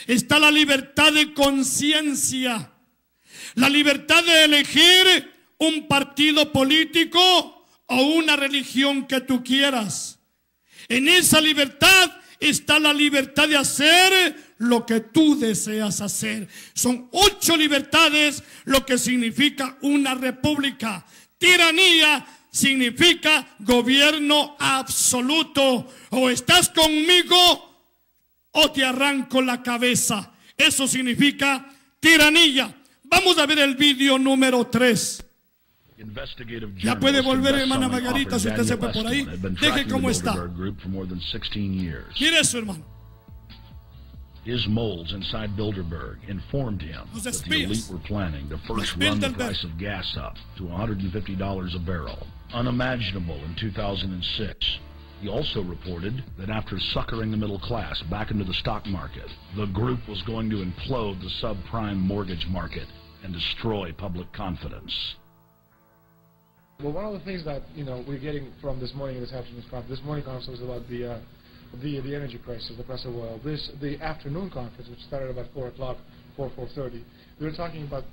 está la libertad de conciencia, la libertad de elegir un partido político o una religión que tú quieras. En esa libertad está la libertad de hacer lo que tú deseas hacer. Son 8 libertades lo que significa una república. Tiranía significa gobierno absoluto. O estás conmigo o te arranco la cabeza. Eso significa tiranía. Vamos a ver el vídeo número 3. Ya puede volver, hermana Margarita, si usted se fue por ahí. Deje cómo está. Mire eso, hermano. His moles inside Bilderberg informed him that the elite were planning to first run the price of gas up to $150 a barrel, unimaginable in 2006. He also reported that after suckering the middle class back into the stock market, the group was going to implode the subprime mortgage market and destroy public confidence. Well, one of the things that we're getting from this morning and this afternoon's conference, this morning conference was about the energy crisis, the price of oil. The afternoon conference, which started about 4 o'clock, 4:30, we were talking about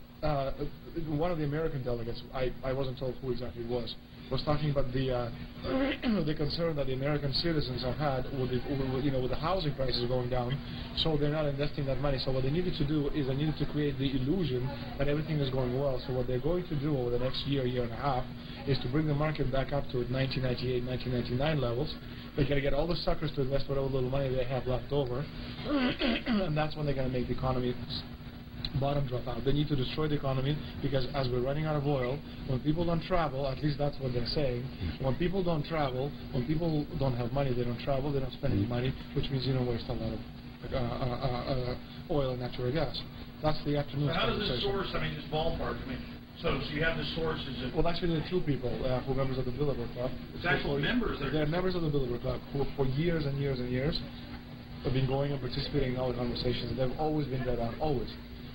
one of the American delegates. I wasn't told who exactly it was talking about the concern that the American citizens have had with the housing prices going down, so they're not investing that money. So what they needed to do is they needed to create the illusion that everything is going well. So what they're going to do over the next year and a half is to bring the market back up to 1998, 1999 levels. They're going to get all the suckers to invest whatever little money they have left over, and that's when they're going to make the economy bottom drop out. They need to destroy the economy because as we're running out of oil, when people don't travel, at least that's what they're saying, when people don't travel, when people don't have money, they don't travel, they don't spend any money, which means you don't waste a lot of oil and natural gas. That's the afternoon. How does this source, just ballpark, so you have the sources of... Well, actually, there are 2 people who are members of the Bilderberg Club. It's actual members. They're members of the Bilderberg Club who for years and years and years have been going and participating in all the conversations. They've always been dead on, always.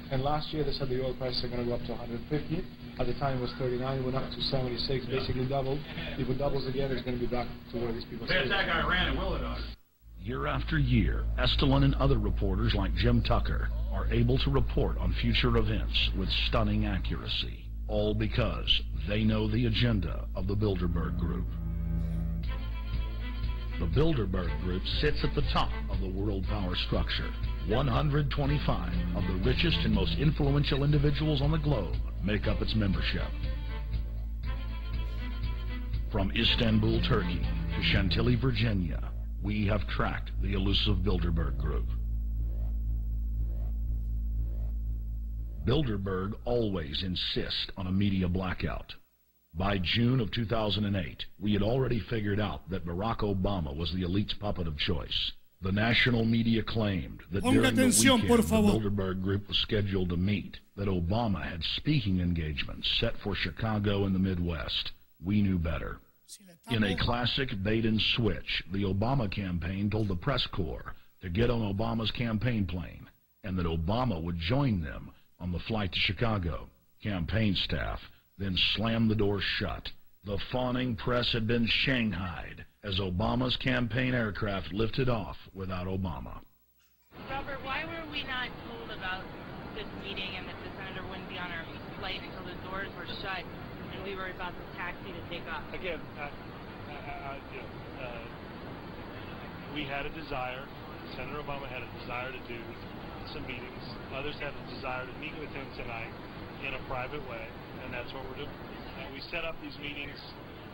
And last year they said the oil prices are going to go up to 150. At the time it was 39, it went up to 76, basically doubled. If it doubles again, it's going to be back to where these people say. They attack Iran and will it not? Year after year, Estelin and other reporters like Jim Tucker are able to report on future events with stunning accuracy, all because they know the agenda of the Bilderberg Group. The Bilderberg Group sits at the top of the world power structure. 125 of the richest and most influential individuals on the globe make up its membership. From Istanbul, Turkey to Chantilly, Virginia, we have tracked the elusive Bilderberg Group. Bilderberg always insist on a media blackout. By June of 2008, we had already figured out that Barack Obama was the elite's puppet of choice. The national media claimed that during the weekend the Bilderberg Group was scheduled to meet, that Obama had speaking engagements set for Chicago and the Midwest. We knew better. In a classic bait-and-switch, the Obama campaign told the press corps to get on Obama's campaign plane, and that Obama would join them on the flight to Chicago. Campaign staff then slammed the door shut. The fawning press had been shanghaied as Obama's campaign aircraft lifted off without Obama. Robert, why were we not told about this meeting and that the senator wouldn't be on our flight until the doors were shut and we were about to taxi to take off? Again, we had a desire, Senator Obama had a desire to do some meetings. Others had a desire to meet with him tonight in a private way, and that's what we're doing. We set up these meetings.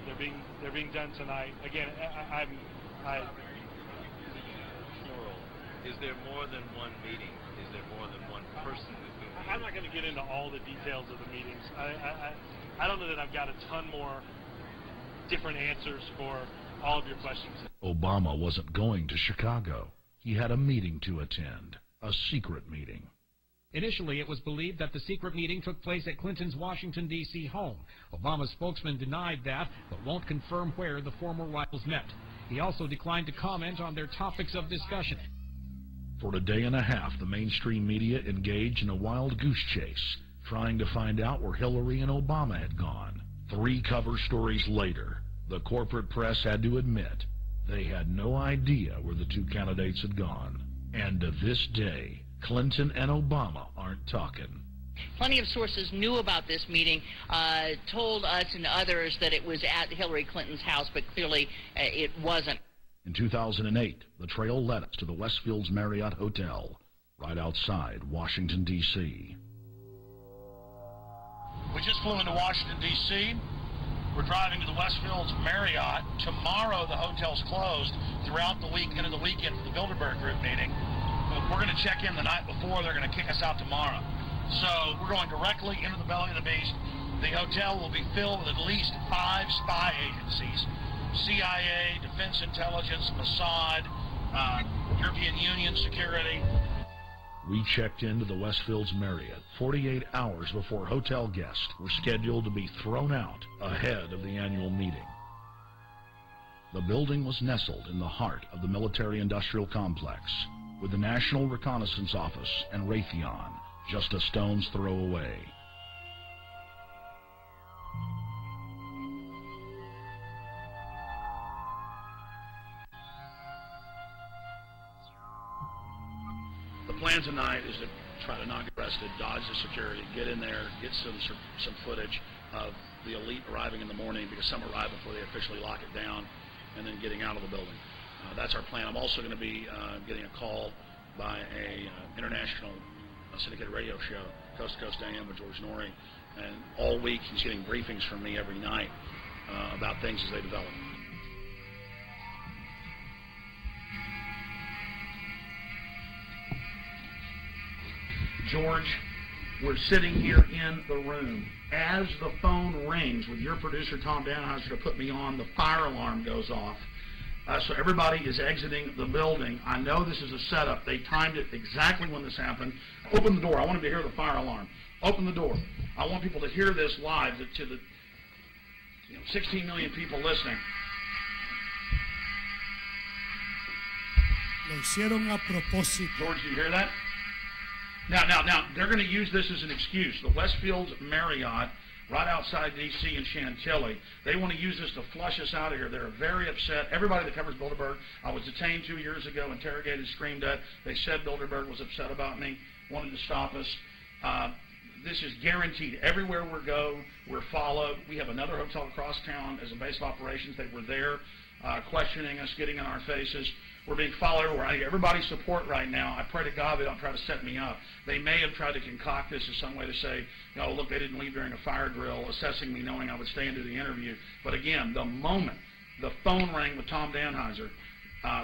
They're being done tonight. Again, Is there more than one meeting? Is there more than one person who's doing it? I'm not going to get into all the details of the meetings. I don't know that I've got a ton more different answers for all of your questions. Obama wasn't going to Chicago. He had a meeting to attend, a secret meeting. Initially, it was believed that the secret meeting took place at Clinton's Washington, D.C. home. Obama's spokesman denied that, but won't confirm where the former rivals met. He also declined to comment on their topics of discussion. For a day and a half, the mainstream media engaged in a wild goose chase, trying to find out where Hillary and Obama had gone. 3 cover stories later, the corporate press had to admit they had no idea where the 2 candidates had gone. And to this day, Clinton and Obama aren't talking. Plenty of sources knew about this meeting, told us and others that it was at Hillary Clinton's house, but clearly it wasn't. In 2008, the trail led us to the Westfields Marriott Hotel, right outside Washington, D.C. We just flew into Washington, D.C. We're driving to the Westfields Marriott. Tomorrow, the hotel's closed. Throughout the week, into the weekend for the Bilderberg Group meeting. We're going to check in the night before. They're going to kick us out tomorrow. So we're going directly into the belly of the beast. The hotel will be filled with at least 5 spy agencies. CIA, Defense Intelligence, Mossad, European Union Security. We checked into the Westfields Marriott 48 hours before hotel guests were scheduled to be thrown out ahead of the annual meeting. The building was nestled in the heart of the military-industrial complex, with the National Reconnaissance Office and Raytheon just a stone's throw away. The plan tonight is to try to not get arrested, dodge the security, get in there, get some footage of the elite arriving in the morning, because some arrive before they officially lock it down, and then getting out of the building. That's our plan. I'm also going to be getting a call by a international syndicated radio show, Coast to Coast AM with George Norrie, and all week he's getting briefings from me every night about things as they develop. George, we're sitting here in the room. As the phone rings with your producer, Tom Danheiser, to put me on, the fire alarm goes off. So everybody is exiting the building. I know this is a setup. They timed it exactly when this happened. Open the door. I want them to hear the fire alarm. Open the door. I want people to hear this live to the 16 million people listening. Lo hicieron a propósito. George, do you hear that? Now, they're going to use this as an excuse. The Westfields Marriott, right outside D.C. in Chantilly, they want to use this to flush us out of here. They're very upset. Everybody that covers Bilderberg, I was detained 2 years ago, interrogated, screamed at. They said Bilderberg was upset about me, wanted to stop us. This is guaranteed. Everywhere we go, we're followed. We have another hotel across town as a base of operations. They were there questioning us, getting in our faces. We're being followed everywhere. I need everybody's support right now. I pray to God they don't try to set me up. They may have tried to concoct this as some way to say, look, they didn't leave during a fire drill, assessing me, knowing I would stay into the interview. But again, the moment the phone rang with Tom Danheiser,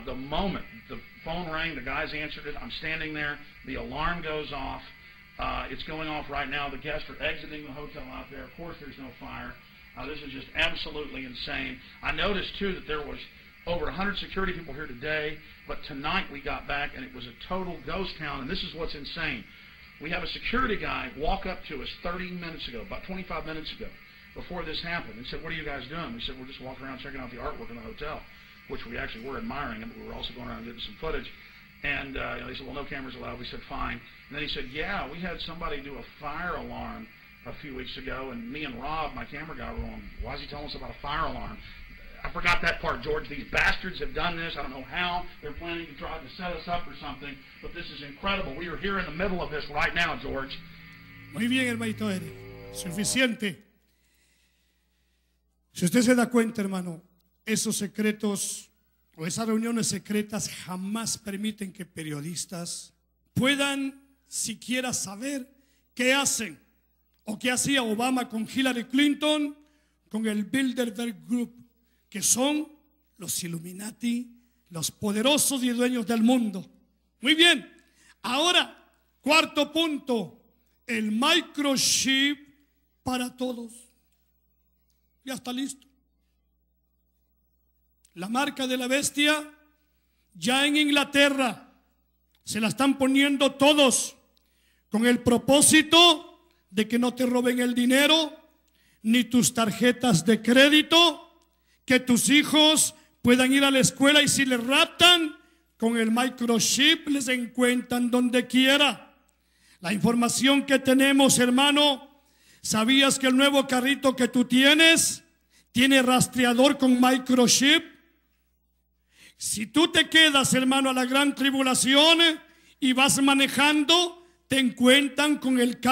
the moment the phone rang, the guys answered it, I'm standing there, the alarm goes off. It's going off right now. The guests are exiting the hotel out there. Of course, there's no fire. This is just absolutely insane. I noticed, too, that there was over 100 security people here today, but tonight we got back and it was a total ghost town, and this is what's insane. We have a security guy walk up to us 30 minutes ago, about 25 minutes ago, before this happened, and said, "What are you guys doing?" We said, "We're just walking around checking out the artwork in the hotel," which we actually were admiring, but we were also going around getting some footage. And they said, "Well, no cameras allowed." We said, "Fine." And then he said, "Yeah, we had somebody do a fire alarm a few weeks ago, and me and Rob, my camera guy, were on, why is he telling us about a fire alarm?" I forgot that part, George. These bastards have done this. I don't know how. They're planning to try to set us up or something, but this is incredible. We are here in the middle of this right now, George. Muy bien, hermanito Eric. Suficiente. Si usted se da cuenta, hermano, esos secretos o esas reuniones secretas jamás permiten que periodistas puedan siquiera saber qué hacen o qué hacía Obama con Hillary Clinton, con el Bilderberg Group, que son los Illuminati, los poderosos y dueños del mundo. Muy bien, ahora, cuarto punto, el microchip para todos. Ya está listo. La marca de la bestia, ya en Inglaterra, se la están poniendo todos, con el propósito de que no te roben el dinero, ni tus tarjetas de crédito, que tus hijos puedan ir a la escuela y si les raptan, con el microchip les encuentran donde quiera. La información que tenemos, hermano, ¿sabías que el nuevo carrito que tú tienes tiene rastreador con microchip? Si tú te quedas, hermano, a la gran tribulación y vas manejando, te encuentran con el carro